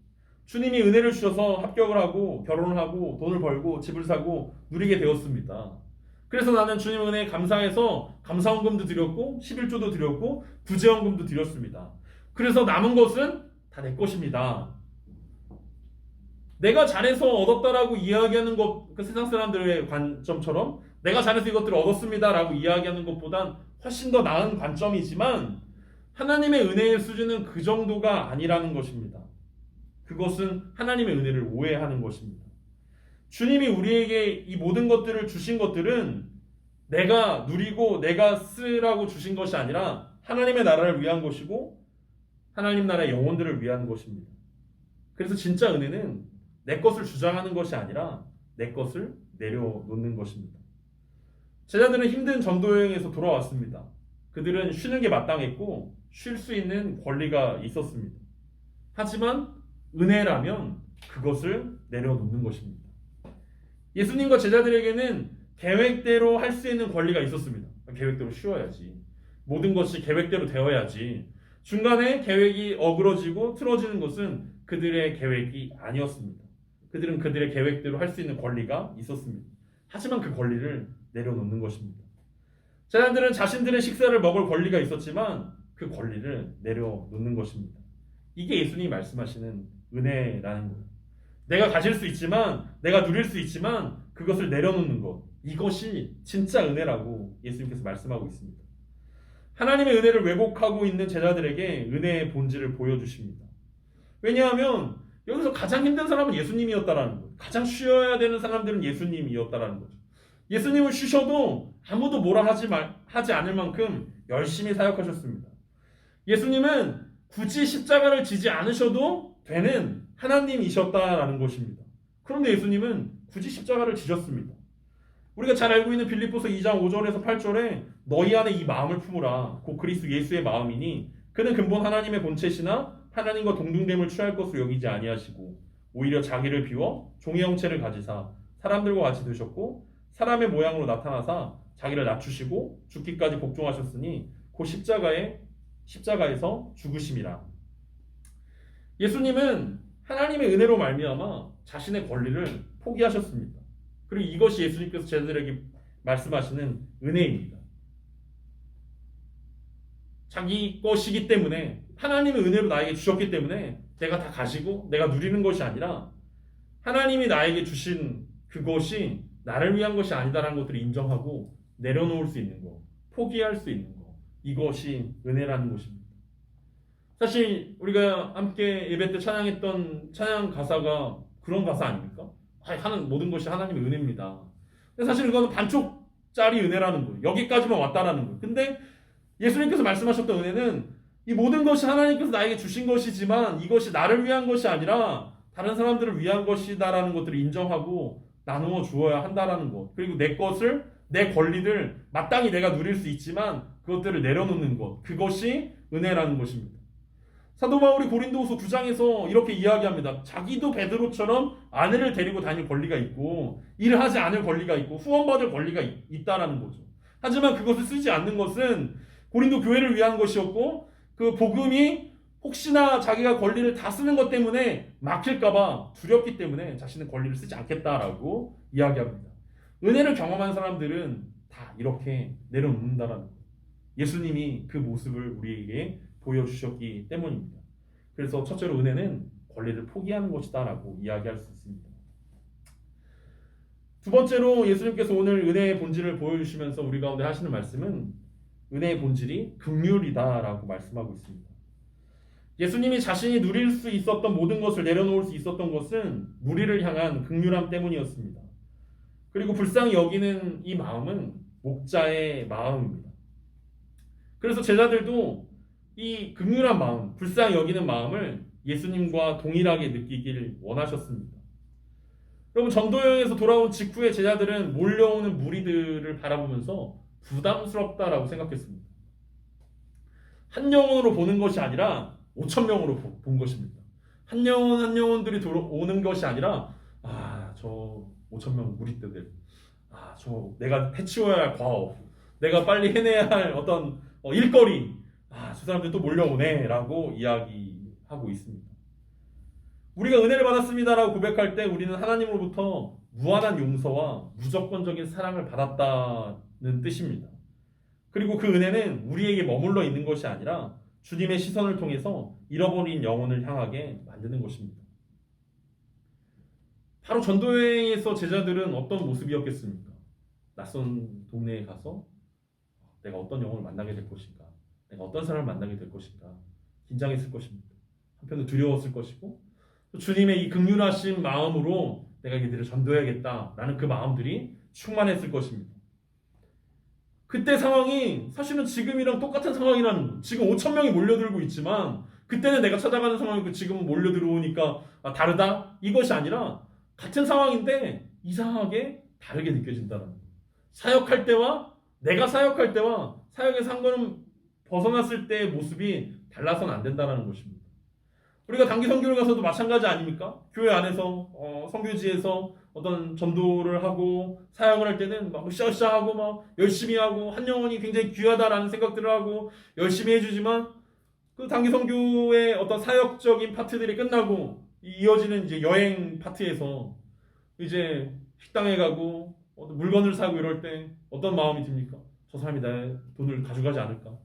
주님이 은혜를 주셔서 합격을 하고 결혼을 하고 돈을 벌고 집을 사고 누리게 되었습니다. 그래서 나는 주님 은혜에 감사해서 감사헌금도 드렸고 11조도 드렸고 구제헌금도 드렸습니다. 그래서 남은 것은 다 내 것입니다. 내가 잘해서 얻었다라고 이야기하는 것, 그 세상 사람들의 관점처럼 내가 잘해서 이것들을 얻었습니다라고 이야기하는 것보단 훨씬 더 나은 관점이지만 하나님의 은혜의 수준은 그 정도가 아니라는 것입니다. 그것은 하나님의 은혜를 오해하는 것입니다. 주님이 우리에게 이 모든 것들을 주신 것들은 내가 누리고 내가 쓰라고 주신 것이 아니라 하나님의 나라를 위한 것이고 하나님 나라의 영혼들을 위한 것입니다. 그래서 진짜 은혜는 내 것을 주장하는 것이 아니라 내 것을 내려놓는 것입니다. 제자들은 힘든 전도여행에서 돌아왔습니다. 그들은 쉬는 게 마땅했고 쉴 수 있는 권리가 있었습니다. 하지만 은혜라면 그것을 내려놓는 것입니다. 예수님과 제자들에게는 계획대로 할 수 있는 권리가 있었습니다. 계획대로 쉬어야지. 모든 것이 계획대로 되어야지. 중간에 계획이 어그러지고 틀어지는 것은 그들의 계획이 아니었습니다. 그들은 그들의 계획대로 할 수 있는 권리가 있었습니다. 하지만 그 권리를 내려놓는 것입니다. 제자들은 자신들의 식사를 먹을 권리가 있었지만 그 권리를 내려놓는 것입니다. 이게 예수님이 말씀하시는 은혜라는 거예요. 내가 가질 수 있지만, 내가 누릴 수 있지만 그것을 내려놓는 것, 이것이 진짜 은혜라고 예수님께서 말씀하고 있습니다. 하나님의 은혜를 왜곡하고 있는 제자들에게 은혜의 본질을 보여주십니다. 왜냐하면 여기서 가장 힘든 사람은 예수님이었다라는 거예요. 가장 쉬어야 되는 사람들은 예수님이었다라는 거죠. 예수님을 쉬셔도 아무도 뭐라 하지 않을 만큼 열심히 사역하셨습니다. 예수님은 굳이 십자가를 지지 않으셔도 되는 하나님이셨다라는 것입니다. 그런데 예수님은 굳이 십자가를 지셨습니다. 우리가 잘 알고 있는 빌립보서 2장 5절에서 8절에 너희 안에 이 마음을 품으라 곧 그리스도 예수의 마음이니 그는 근본 하나님의 본체시나 하나님과 동등됨을 취할 것으로 여기지 아니하시고 오히려 자기를 비워 종의 형체를 가지사 사람들과 같이 되셨고 사람의 모양으로 나타나사 자기를 낮추시고 죽기까지 복종하셨으니 곧 십자가에서 죽으심이라. 예수님은 하나님의 은혜로 말미암아 자신의 권리를 포기하셨습니다. 그리고 이것이 예수님께서 제자들에게 말씀하시는 은혜입니다. 자기 것이기 때문에 하나님의 은혜로 나에게 주셨기 때문에 내가 다 가지고 내가 누리는 것이 아니라 하나님이 나에게 주신 그것이 나를 위한 것이 아니다라는 것들을 인정하고 내려놓을 수 있는 것, 포기할 수 있는 것, 이것이 은혜라는 것입니다. 사실 우리가 함께 예배 때 찬양했던 찬양 가사가 그런 가사 아닙니까? 하는 모든 것이 하나님의 은혜입니다. 근데 사실 이거는 반쪽짜리 은혜라는 거예요. 여기까지만 왔다라는 거예요. 근데 예수님께서 말씀하셨던 은혜는 이 모든 것이 하나님께서 나에게 주신 것이지만 이것이 나를 위한 것이 아니라 다른 사람들을 위한 것이다라는 것들을 인정하고 나누어 주어야 한다라는 것. 그리고 내 것을, 내 권리를 마땅히 내가 누릴 수 있지만 그것들을 내려놓는 것. 그것이 은혜라는 것입니다. 사도 바울이 고린도후서 9장에서 이렇게 이야기합니다. 자기도 베드로처럼 아내를 데리고 다닐 권리가 있고 일을 하지 않을 권리가 있고 후원받을 권리가 있다라는 거죠. 하지만 그것을 쓰지 않는 것은 고린도 교회를 위한 것이었고 그 복음이 혹시나 자기가 권리를 다 쓰는 것 때문에 막힐까봐 두렵기 때문에 자신의 권리를 쓰지 않겠다라고 이야기합니다. 은혜를 경험한 사람들은 다 이렇게 내려놓는다라는 거예요. 예수님이 그 모습을 우리에게 보여주셨기 때문입니다. 그래서 첫째로 은혜는 권리를 포기하는 것이다라고 이야기할 수 있습니다. 두 번째로 예수님께서 오늘 은혜의 본질을 보여주시면서 우리 가운데 하시는 말씀은 은혜의 본질이 긍휼이다라고 말씀하고 있습니다. 예수님이 자신이 누릴 수 있었던 모든 것을 내려놓을 수 있었던 것은 무리를 향한 긍휼함 때문이었습니다. 그리고 불쌍히 여기는 이 마음은 목자의 마음입니다. 그래서 제자들도 이 긍휼한 마음, 불쌍히 여기는 마음을 예수님과 동일하게 느끼길 원하셨습니다. 여러분, 전도여행에서 돌아온 직후에 제자들은 몰려오는 무리들을 바라보면서 부담스럽다라고 생각했습니다. 한 영혼으로 보는 것이 아니라 5,000명으로 본 것입니다. 한 영혼 한 영혼들이 오는 것이 아니라 저 5,000명 무리들, 저 내가 해치워야 할 과업, 내가 빨리 해내야 할 어떤 일거리, 저 사람들 또 몰려오네라고 이야기하고 있습니다. 우리가 은혜를 받았습니다라고 고백할 때 우리는 하나님으로부터 무한한 용서와 무조건적인 사랑을 받았다는 뜻입니다. 그리고 그 은혜는 우리에게 머물러 있는 것이 아니라 주님의 시선을 통해서 잃어버린 영혼을 향하게 만드는 것입니다. 바로 전도여행에서 제자들은 어떤 모습이었겠습니까? 낯선 동네에 가서 내가 어떤 영혼을 만나게 될 것인가, 내가 어떤 사람을 만나게 될 것인가 긴장했을 것입니다. 한편으로 두려웠을 것이고 또 주님의 이 긍휼하신 마음으로 내가 이들을 전도해야겠다라는 그 마음들이 충만했을 것입니다. 그때 상황이 사실은 지금이랑 똑같은 상황이라는 거예요. 지금 5,000명이 몰려들고 있지만 그때는 내가 찾아가는 상황이고 지금은 몰려들어오니까 다르다? 이것이 아니라 같은 상황인데 이상하게 다르게 느껴진다는 거예요. 사역할 때와 내가 사역할 때와 사역에서 한 걸음 벗어났을 때의 모습이 달라서는 안 된다는 것입니다. 우리가 단기 선교를 가서도 마찬가지 아닙니까? 교회 안에서 선교지에서 어떤 전도를 하고 사역을 할 때는 막 으쌰으쌰하고 막 열심히 하고 한 영혼이 굉장히 귀하다라는 생각들을 하고 열심히 해주지만 그 단기 선교의 어떤 사역적인 파트들이 끝나고 이어지는 이제 여행 파트에서 이제 식당에 가고 물건을 사고 이럴 때 어떤 마음이 듭니까? 저 사람이 나의 돈을 가져가지 않을까?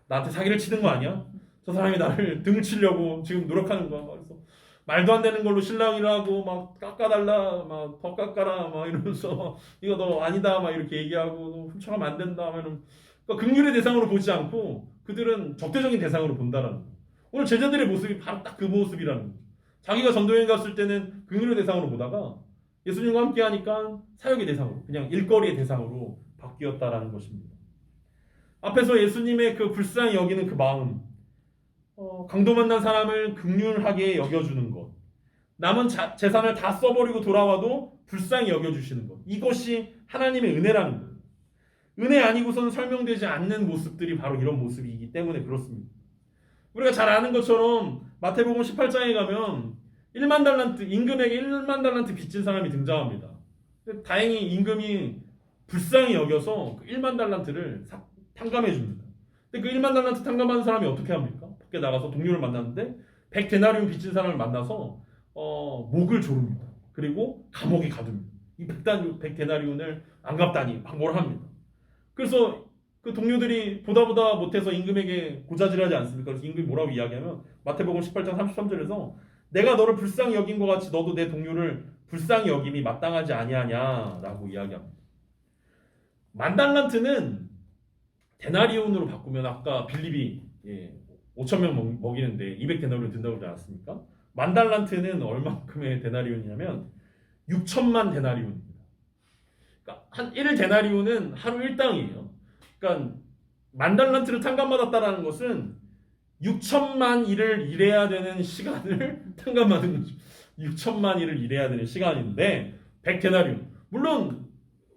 나한테 사기를 치는 거 아니야? 저 사람이 나를 등을 치려고 지금 노력하는 거야. 그래서 말도 안 되는 걸로 신랑이라고 막 깎아달라, 막 더 깎아라, 막 이러면서 이거 너 아니다, 막 이렇게 얘기하고 너 훔쳐가면 안 된다 하면은 그러니까 긍휼의 대상으로 보지 않고 그들은 적대적인 대상으로 본다라는 거예요. 오늘 제자들의 모습이 바로 딱 그 모습이라는 거죠. 자기가 전도여행 갔을 때는 긍휼의 대상으로 보다가 예수님과 함께 하니까 사역의 대상으로, 그냥 일거리의 대상으로 바뀌었다라는 것입니다. 앞에서 예수님의 그 불쌍히 여기는 그 마음, 강도 만난 사람을 긍휼하게 여겨주는 것, 남은 재산을 다 써버리고 돌아와도 불쌍히 여겨주시는 것, 이것이 하나님의 은혜라는 거예요. 은혜 아니고서는 설명되지 않는 모습들이 바로 이런 모습이기 때문에 그렇습니다. 우리가 잘 아는 것처럼 마태복음 18장에 가면 1만 달란트, 임금에게 1만 달란트 빚진 사람이 등장합니다. 다행히 임금이 불쌍히 여겨서 그 1만 달란트를 탕감해 줍니다. 근데 그 1만 달란트 탕감하는 사람이 어떻게 합니까? 밖에 나가서 동료를 만났는데 100데나리온 빚진 사람을 만나서 목을 조릅니다. 그리고 감옥에 가둡니다. 이 100데나리온을 안 갚다니 막 뭐라 합니다. 그래서 그 동료들이 보다 못해서 임금에게 고자질하지 않습니까? 그래서 임금이 뭐라고 이야기하면 마태복음 18장 33절에서 내가 너를 불쌍히 여긴 것 같이 너도 내 동료를 불쌍히 여김이 마땅하지 아니하냐라고 이야기합니다. 만 달란트는 데나리온으로 바꾸면 아까 빌립이 5천 명 먹이는데 200데나리온 든다고 그러지 않았습니까? 만 달란트는 얼마큼의 데나리온이냐면 6천만 데나리온입니다. 그러니까 한 1데나리온은 하루 1당이에요. 그러니까 만 달란트를 탕감받았다라는 것은 6천만 일을 일해야 되는 시간을 탕감받은 거죠. 6천만 일을 일해야 되는 시간인데 100데나리온. 물론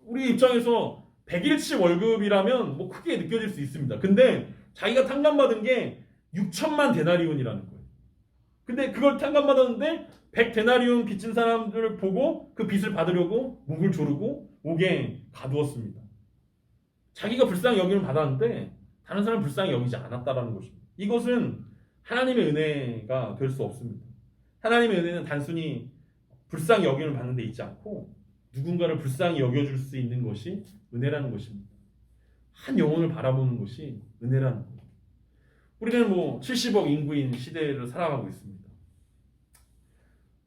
우리 입장에서 100일치 월급이라면 뭐 크게 느껴질 수 있습니다. 근데 자기가 탕감받은 게 6천만 데나리온이라는 거예요. 근데 그걸 탕감받았는데 100데나리온 빚진 사람들을 보고 그 빚을 받으려고 목을 조르고 옥에 가두었습니다. 자기가 불쌍히 여김을 받았는데 다른 사람은 불쌍히 여기지 않았다라는 것입니다. 이것은 하나님의 은혜가 될 수 없습니다. 하나님의 은혜는 단순히 불쌍히 여김을 받는 데 있지 않고 누군가를 불쌍히 여겨줄 수 있는 것이 은혜라는 것입니다. 한 영혼을 바라보는 것이 은혜라는 거예요. 우리는 70억 인구인 시대를 살아가고 있습니다.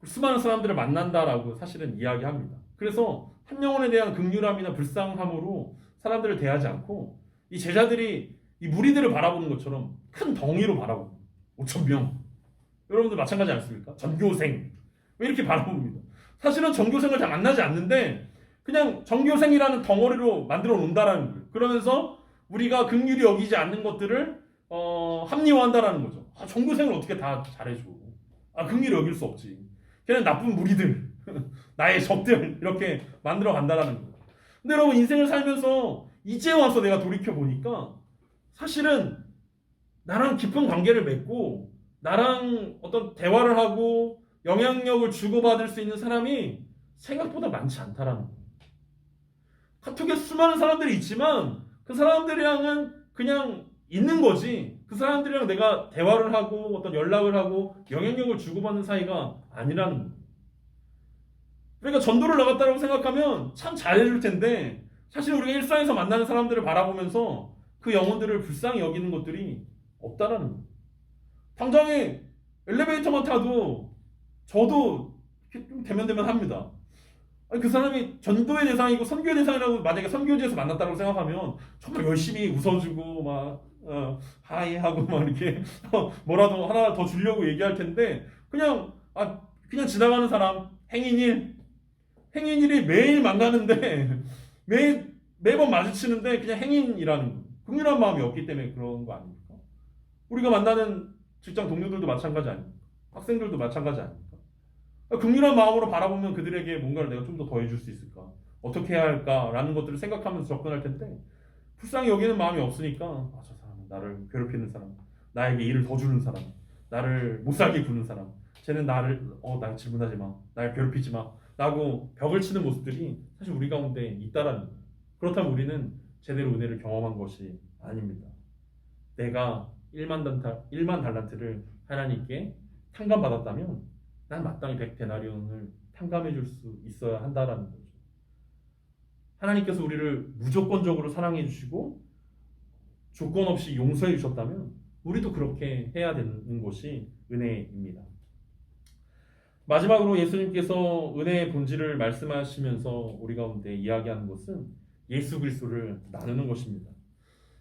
수많은 사람들을 만난다라고 사실은 이야기합니다. 그래서 한 영혼에 대한 긍휼함이나 불쌍함으로 사람들을 대하지 않고 이 제자들이 이 무리들을 바라보는 것처럼 큰 덩이로 바라보고 5,000명 여러분들 마찬가지 않습니까? 전교생 왜 이렇게 바라봅니다. 사실은 전교생을 잘 만나지 않는데 그냥 전교생이라는 덩어리로 만들어 놓는다라는 거예요. 그러면서 우리가 긍휼히 여기지 않는 것들을 합리화한다라는 거죠. 전교생을 어떻게 다 잘해줘. 긍휼히 여길 수 없지. 걔는 나쁜 무리들 나의 적들 이렇게 만들어 간다라는 거예요. 근데 여러분 인생을 살면서 이제 와서 내가 돌이켜 보니까 사실은 나랑 깊은 관계를 맺고 나랑 어떤 대화를 하고 영향력을 주고받을 수 있는 사람이 생각보다 많지 않다라는 거예요. 카톡에 수많은 사람들이 있지만 그 사람들이랑은 그냥 있는 거지 그 사람들이랑 내가 대화를 하고 어떤 연락을 하고 영향력을 주고받는 사이가 아니라는 거예요. 그러니까 전도를 나갔다고 생각하면 참 잘해줄 텐데 사실 우리가 일상에서 만나는 사람들을 바라보면서 그 영혼들을 불쌍히 여기는 것들이 없다라는 거예요. 당장에 엘리베이터만 타도 저도 좀 대면합니다. 아니, 그 사람이 전도의 대상이고 선교의 대상이라고 만약에 선교지에서 만났다고 생각하면 정말 열심히 웃어주고 막 하이 하고 막 이렇게 뭐라도 하나 더 주려고 얘기할 텐데 그냥 지나가는 사람 행인일이 매일 만나는데 매번 마주치는데 그냥 행인이라는 거. 긍휼한 마음이 없기 때문에 그런 거 아닙니까? 우리가 만나는 직장 동료들도 마찬가지 아닙니까? 학생들도 마찬가지 아닙니까? 긍휼한 마음으로 바라보면 그들에게 뭔가를 내가 좀 더 해줄 수 있을까? 어떻게 해야 할까라는 것들을 생각하면서 접근할 텐데 불쌍히 여기는 마음이 없으니까 저 사람은 나를 괴롭히는 사람, 나에게 일을 더 주는 사람, 나를 못살게 구는 사람, 쟤는 날 질문하지 마, 날 괴롭히지 마 라고 벽을 치는 모습들이 사실 우리 가운데 있다라는 거예요. 그렇다면 우리는 제대로 은혜를 경험한 것이 아닙니다. 내가 1만 달란트를 하나님께 탕감받았다면 난 마땅히 100데나리온을 탕감해 줄 수 있어야 한다라는 거죠. 하나님께서 우리를 무조건적으로 사랑해 주시고 조건 없이 용서해 주셨다면 우리도 그렇게 해야 되는 것이 은혜입니다. 마지막으로 예수님께서 은혜의 본질을 말씀하시면서 우리 가운데 이야기하는 것은 예수 그리스도를 나누는 것입니다.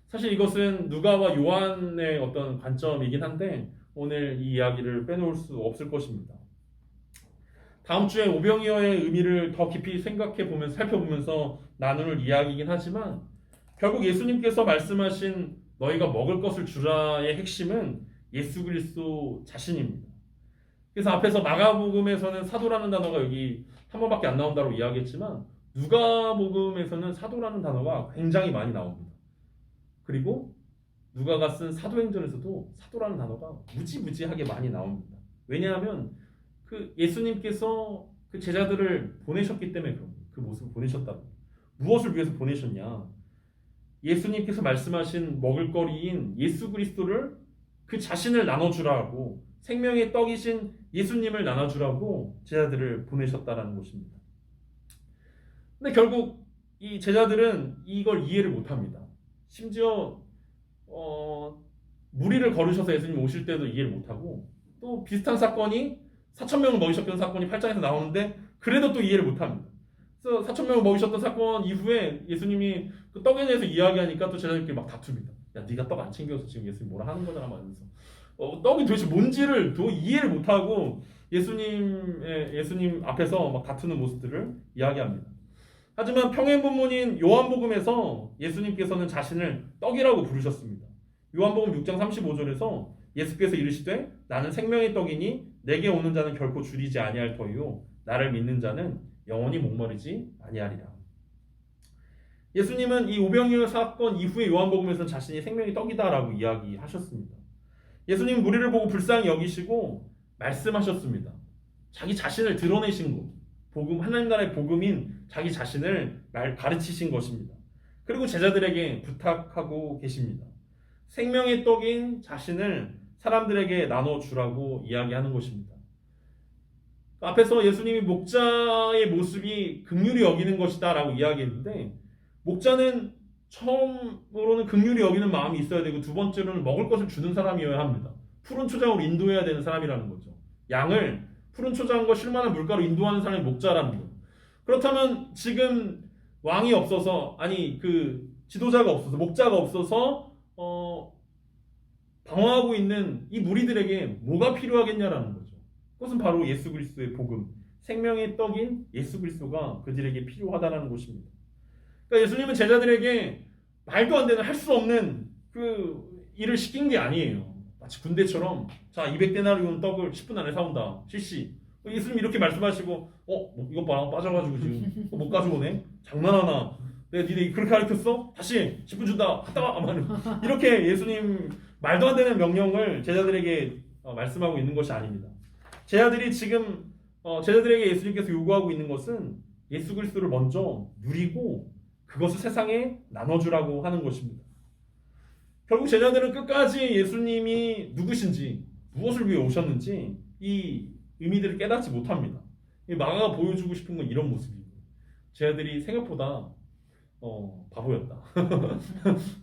사실 이것은 누가와 요한의 어떤 관점이긴 한데 오늘 이 이야기를 빼놓을 수 없을 것입니다. 다음 주에 오병이어의 의미를 더 깊이 살펴보면서 나눌 이야기이긴 하지만 결국 예수님께서 말씀하신 너희가 먹을 것을 주라의 핵심은 예수 그리스도 자신입니다. 그래서 앞에서 마가복음에서는 사도라는 단어가 여기 한 번밖에 안 나온다고 이야기했지만 누가복음에서는 사도라는 단어가 굉장히 많이 나옵니다. 그리고 누가가 쓴 사도행전에서도 사도라는 단어가 무지무지하게 많이 나옵니다. 왜냐하면 그 예수님께서 그 제자들을 보내셨기 때문에 그 모습을 보내셨다고. 무엇을 위해서 보내셨냐? 예수님께서 말씀하신 먹을거리인 예수 그리스도를 그 자신을 나눠주라고 생명의 떡이신 예수님을 나눠주라고 제자들을 보내셨다라는 것입니다. 근데 결국 이 제자들은 이걸 이해를 못합니다. 심지어 무리를 걸으셔서 예수님 오실 때도 이해를 못하고 또 비슷한 사건이 4,000명을 먹이셨던 사건이 8장에서 나오는데 그래도 또 이해를 못합니다. 그래서 4,000명을 먹이셨던 사건 이후에 예수님이 그 떡에 대해서 이야기하니까 또 제자들끼리 막 다툽니다. 야, 네가 떡 안 챙겨서 지금 예수님 뭐라 하는 거잖아 말면서 떡이 도대체 뭔지를 또 이해를 못하고 예수님 앞에서 막 다투는 모습들을 이야기합니다. 하지만 평행본문인 요한복음에서 예수님께서는 자신을 떡이라고 부르셨습니다. 요한복음 6장 35절에서 예수께서 이르시되 나는 생명의 떡이니 내게 오는 자는 결코 줄이지 아니할 터이요 나를 믿는 자는 영원히 목마르지 아니하리라. 예수님은 이 오병이어 사건 이후에 요한복음에서는 자신이 생명의 떡이다라고 이야기하셨습니다. 예수님 무리를 보고 불쌍히 여기시고 말씀하셨습니다. 자기 자신을 드러내신 것, 복음 하나님 나라의 복음인 자기 자신을 가르치신 것입니다. 그리고 제자들에게 부탁하고 계십니다. 생명의 떡인 자신을 사람들에게 나눠주라고 이야기하는 것입니다. 앞에서 예수님이 목자의 모습이 긍휼히 여기는 것이다 라고 이야기했는데 목자는 처음으로는 긍휼히 여기는 마음이 있어야 되고 두 번째로는 먹을 것을 주는 사람이어야 합니다. 푸른 초장으로 인도해야 되는 사람이라는 거죠. 양을 푸른 초장과 쉴만한 물가로 인도하는 사람이 목자라는 거예요. 그렇다면 지금 왕이 없어서 그 지도자가 없어서 목자가 없어서 방황하고 있는 이 무리들에게 뭐가 필요하겠냐라는 거죠. 그것은 바로 예수 그리스도의 복음, 생명의 떡인 예수 그리스도가 그들에게 필요하다는 것입니다. 그러니까 예수님은 제자들에게 말도 안 되는 할 수 없는 그 일을 시킨 게 아니에요. 마치 군대처럼 자 200데나리온 떡을 10분 안에 사온다. 실시. 예수님 이렇게 말씀하시고 이것 봐라 빠져가지고 지금 못 가져오네. 장난하나. 내가 니네 그렇게 가르쳤어? 다시 10분 준다. 갔다 와. 이렇게 예수님 말도 안 되는 명령을 제자들에게 말씀하고 있는 것이 아닙니다. 제자들이 지금 제자들에게 예수님께서 요구하고 있는 것은 예수 그리스도를 먼저 누리고 그것을 세상에 나눠주라고 하는 것입니다. 결국 제자들은 끝까지 예수님이 누구신지 무엇을 위해 오셨는지 이 의미들을 깨닫지 못합니다. 마가가 보여주고 싶은 건 이런 모습이에요. 제자들이 생각보다 바보였다.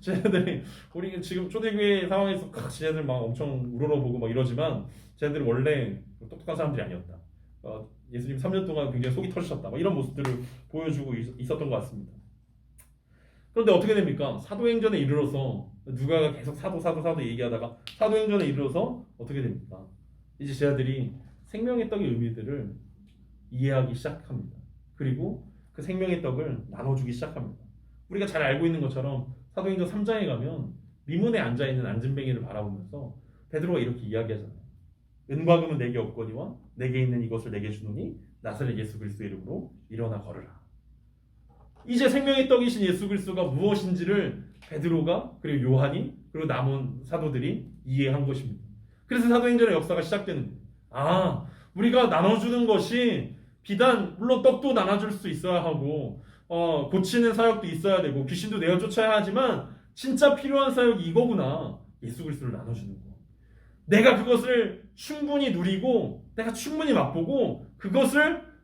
제자들이 우리 지금 초대교회 상황에서 제자들 막 엄청 우러러보고 막 이러지만 제자들이 원래 똑똑한 사람들이 아니었다. 예수님 3년 동안 굉장히 속이 터지셨다. 막 이런 모습들을 보여주고 있었던 것 같습니다. 그런데 어떻게 됩니까? 사도행전에 이르러서 누가가 계속 사도 얘기하다가 사도행전에 이르러서 어떻게 됩니까? 이제 제자들이 생명의 떡의 의미들을 이해하기 시작합니다. 그리고 그 생명의 떡을 나눠주기 시작합니다. 우리가 잘 알고 있는 것처럼 사도행전 3장에 가면 미문에 앉아있는 안진뱅이를 바라보면서 베드로가 이렇게 이야기하잖아요. 은과 금은 내게 없거니와 내게 있는 이것을 내게 주노니 나사렛 예수 그리스도의 이름으로 일어나 걸으라. 이제 생명의 떡이신 예수 그리스도가 무엇인지를 베드로가 그리고 요한이 그리고 남은 사도들이 이해한 것입니다. 그래서 사도행전의 역사가 시작되는 거예요. 우리가 나눠주는 것이 비단 물론 떡도 나눠줄 수 있어야 하고 고치는 사역도 있어야 되고 귀신도 내어 쫓아야 하지만 진짜 필요한 사역이 이거구나. 예수 그리스도를 나눠주는 거. 내가 그것을 충분히 누리고 내가 충분히 맛보고 그것을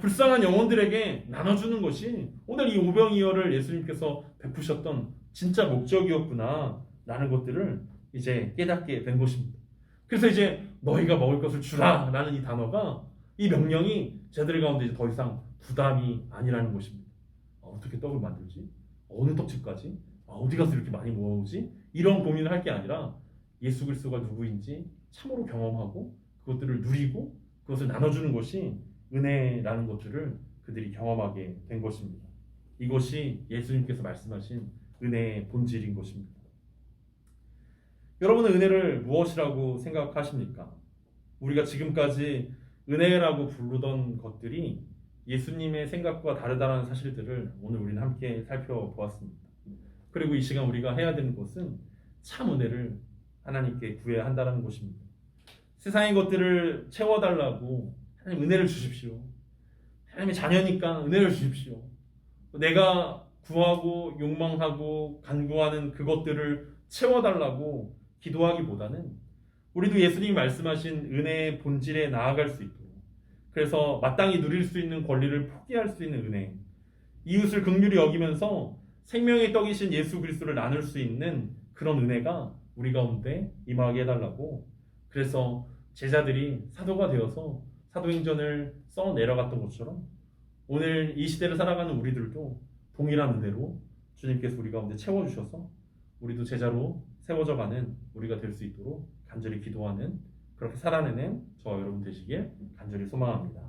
불쌍한 영혼들에게 나눠주는 것이 오늘 이 오병이어를 예수님께서 베푸셨던 진짜 목적이었구나 라는 것들을 이제 깨닫게 된 것입니다. 그래서 이제 너희가 먹을 것을 주라 라는 이 단어가 이 명령이 제자들 가운데 이제 더 이상 부담이 아니라는 것입니다. 어떻게 떡을 만들지? 어느 떡집까지? 어디 가서 이렇게 많이 모아오지? 이런 고민을 할 게 아니라 예수 그리스도가 누구인지 참으로 경험하고 그것들을 누리고 그것을 나눠주는 것이 은혜라는 것들을 그들이 경험하게 된 것입니다. 이것이 예수님께서 말씀하신 은혜의 본질인 것입니다. 여러분은 은혜를 무엇이라고 생각하십니까? 우리가 지금까지 은혜라고 부르던 것들이 예수님의 생각과 다르다는 사실들을 오늘 우리는 함께 살펴보았습니다. 그리고 이 시간 우리가 해야 되는 것은 참 은혜를 하나님께 구해야 한다는 것입니다. 세상의 것들을 채워달라고 하나님 은혜를 주십시오. 하나님의 자녀니까 은혜를 주십시오. 내가 구하고 욕망하고 간구하는 그것들을 채워달라고 기도하기보다는 우리도 예수님이 말씀하신 은혜의 본질에 나아갈 수 있도록, 그래서 마땅히 누릴 수 있는 권리를 포기할 수 있는 은혜, 이웃을 긍휼히 여기면서 생명의 떡이신 예수 그리스도를 나눌 수 있는 그런 은혜가 우리 가운데 임하게 해달라고, 그래서 제자들이 사도가 되어서 사도행전을 써 내려갔던 것처럼 오늘 이 시대를 살아가는 우리들도 동일한 은혜로 주님께서 우리 가운데 채워주셔서 우리도 제자로 세워져가는 우리가 될 수 있도록 간절히 기도하는, 그렇게 살아내는 저와 여러분 되시길 간절히 소망합니다.